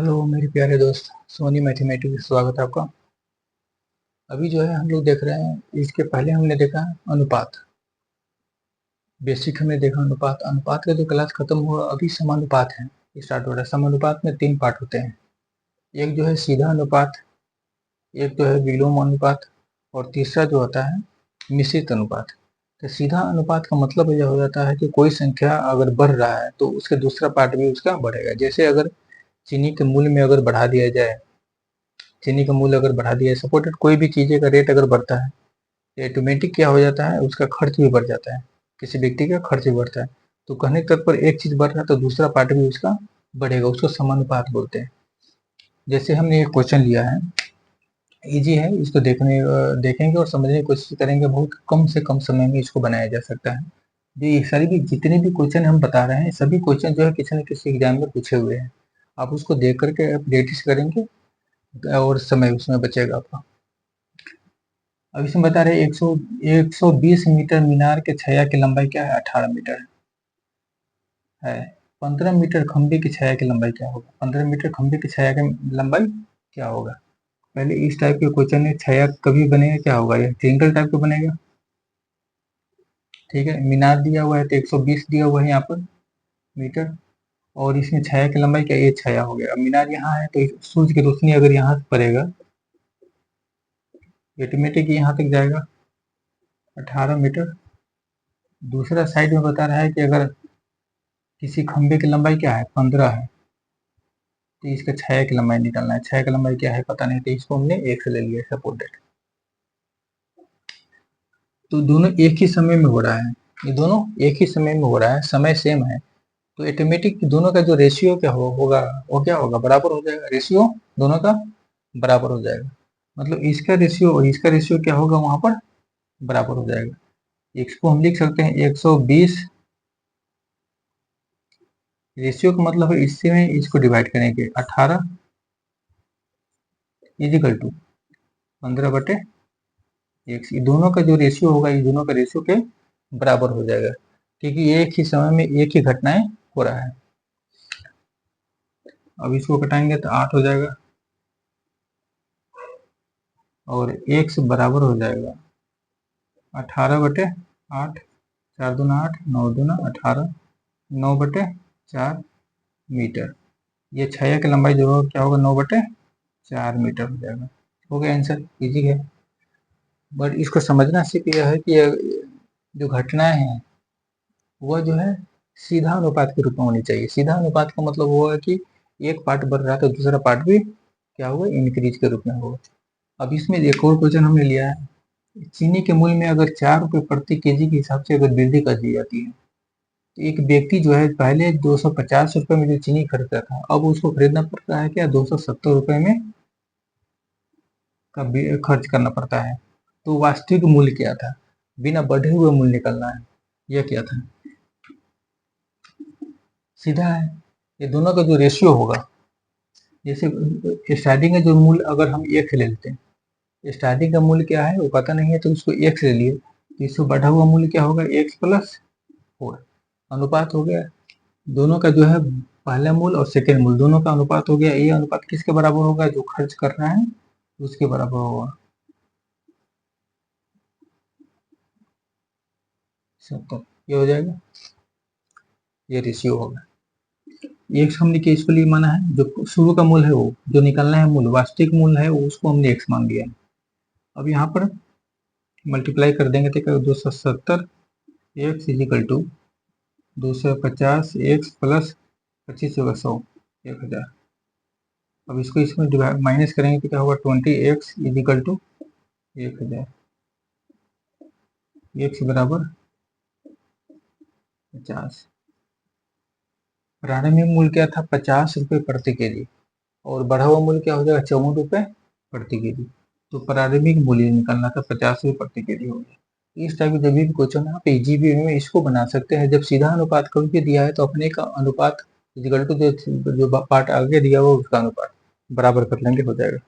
Hello मेरे प्यारे दोस्त, सोनी मैथमेटिक्स में स्वागत है आपका। अभी जो है हम लोग देख रहे हैं, इसके पहले हमने देखा अनुपात। बेसिक हमने देखा अनुपात। अनुपात का जो क्लास खत्म हुआ, अभी समानुपात है, स्टार्ट हो रहा है। समानुपात में 3 पार्ट होते हैं। एक जो है सीधा अनुपात, एक जो है विलोम अनुपात, और तीसरा जो होता है मिश्रित अनुपात। तो सीधा अनुपात का मतलब यह हो जाता है कि कोई संख्या अगर बढ़ रहा है तो उसका दूसरा पार्ट भी उसका बढ़ेगा। जैसे अगर चीनी के मूल्य में अगर बढ़ा दिया जाए, चीनी का मूल्य अगर बढ़ा दिया है, सपोर्टेड कोई भी चीज़ें का रेट अगर बढ़ता है तो ऑटोमेटिक क्या हो जाता है, उसका खर्च भी बढ़ जाता है। किसी व्यक्ति का खर्च भी बढ़ता है। तो कहने के तौर पर एक चीज बढ़ रहा है तो दूसरा पार्ट भी उसका बढ़ेगा, उसको समानुपात बोलते हैं। जैसे हमने एक क्वेश्चन लिया है, इजी है, इसको देखेंगे और समझने की कोशिश करेंगे। बहुत कम से कम समय में इसको बनाया जा सकता है। ये सारी भी जितने भी क्वेश्चन हम बता रहे हैं, सभी क्वेश्चन जो है किसी न किसी एग्जाम में पूछे हुए हैं। आप उसको देख करके प्रैक्टिस करेंगे और समय उसमें बचेगा आपका। अब इसमें बता रहे 120 मीटर मीनार के छाया की लंबाई क्या है? 18 मीटर है। 15 मीटर खंबे की छाया की लंबाई क्या होगा? 15 मीटर खंबे की छाया की लंबाई क्या होगा? पहले इस टाइप के क्वेश्चन में छाया कभी बनेगा, क्या होगा? यह ट्रिंगल टाइप का बनेगा। ठीक है, मीनार दिया हुआ है तो 120 दिया हुआ है यहाँ पर मीटर, और इसमें छाया की लंबाई क्या? ये छाया हो गया। मीनार यहाँ है तो सूर्य की रोशनी अगर यहाँ से पड़ेगा, ऑटोमेटिक यहाँ तक जाएगा 18 मीटर। दूसरा साइड में बता रहा है कि अगर किसी खंबे की लंबाई क्या है? 15 है, तो इसका छाया की लंबाई निकालना है। छाया की लंबाई क्या है पता नहीं, तो इसको हमने 1 से ले लिया सपोर्टेड। तो दोनों एक ही समय में हो रहा है, ये दोनों एक ही समय में हो रहा है, समय सेम है, तो ऑटोमेटिक दोनों का जो रेशियो क्या होगा, वो क्या होगा? बराबर हो जाएगा। रेशियो दोनों का बराबर हो जाएगा। मतलब इसका रेशियो और इसका रेशियो क्या होगा? वहां पर बराबर हो जाएगा। इसको हम लिख सकते हैं 120, रेशियो का मतलब है इससे में इसको डिवाइड करेंगे 18 इजिकल टू 15/1। ये दोनों का जो रेशियो होगा, ये दोनों का रेशियो के बराबर हो जाएगा, क्योंकि एक ही समय में एक ही घटनाएं हो रहा है। अब इसको घटाएंगे तो 8 हो जाएगा, और 1 से बराबर हो जाएगा 18/8। 4 दूना 8, 9 दूना 18, 9/4 मीटर। ये छाया की लंबाई जो होगा क्या होगा? 9/4 मीटर हो जाएगा। हो गया आंसर, इजी है। बट इसको समझना सिर्फ यह है कि जो घटनाएं हैं वह जो है सीधा अनुपात के रूप में होनी चाहिए। सीधा अनुपात का मतलब हुआ कि एक पार्ट बढ़ रहा है तो दूसरा पार्ट भी क्या होगा? इंक्रीज के रूप में होगा। अब इसमें एक और क्वेश्चन हमने लिया है, चीनी के मूल्य में अगर 4 रुपए प्रति केजी के हिसाब से अगर वृद्धि कर दी जाती है, तो एक व्यक्ति जो है पहले 250 रुपए में जो चीनी खरीदता था, अब उसको खरीदना पड़ता है क्या? 270 रुपए में का खर्च करना पड़ता है। तो वास्तविक मूल्य क्या था? बिना बढ़े हुए मूल्य निकलना है। यह क्या था? सीधा है। ये दोनों का जो रेशियो होगा, जैसे स्टार्टिंग का जो मूल्य अगर हम 1 ले लेते हैं, स्टार्टिंग का मूल्य क्या है वो पता नहीं है, तो उसको 1 से ले लिए, तो इससे बढ़ा हुआ मूल्य क्या होगा? x+4 अनुपात हो गया। दोनों का जो है पहला मूल्य और सेकेंड मूल्य दोनों का अनुपात हो गया। ये अनुपात किसके बराबर होगा? जो खर्च कर रहा है उसके बराबर होगा। 70, ये हो जाएगा, ये रेशियो होगा। एक्स हमने किसके लिए माना है? जो शुरू का मूल्य है, वो जो निकलना है मूल्य, वास्तविक मूल्य है, वो उसको हमने एक्स मान लिया है। अब यहाँ पर मल्टीप्लाई कर देंगे तो 270 x equal to 250 x plus 25 होगा 100, 1000। अब इसको इसमें डिवाइड माइनस करेंगे तो क्या होगा? 20 एक्स इजिकल टू 1000। एक्स बराबर 50। प्रारंभिक मूल्य क्या था? 50 रुपये प्रति केजी, और बढ़ा हुआ मूल्य क्या हो जाएगा? 54 रुपये प्रति केजी। तो प्रारंभिक मूल्य निकालना था 50 रुपये प्रति केजी हो गया। इस टाइप के जब भी क्वेश्चन आप इजी वे में इसको बना सकते हैं। जब सीधा अनुपात कभी भी दिया है तो अपने का अनुपात इक्वल टू जो पार्ट आगे दिया हुआ उसका अनुपात बराबर कर लेंगे, हो जाएगा।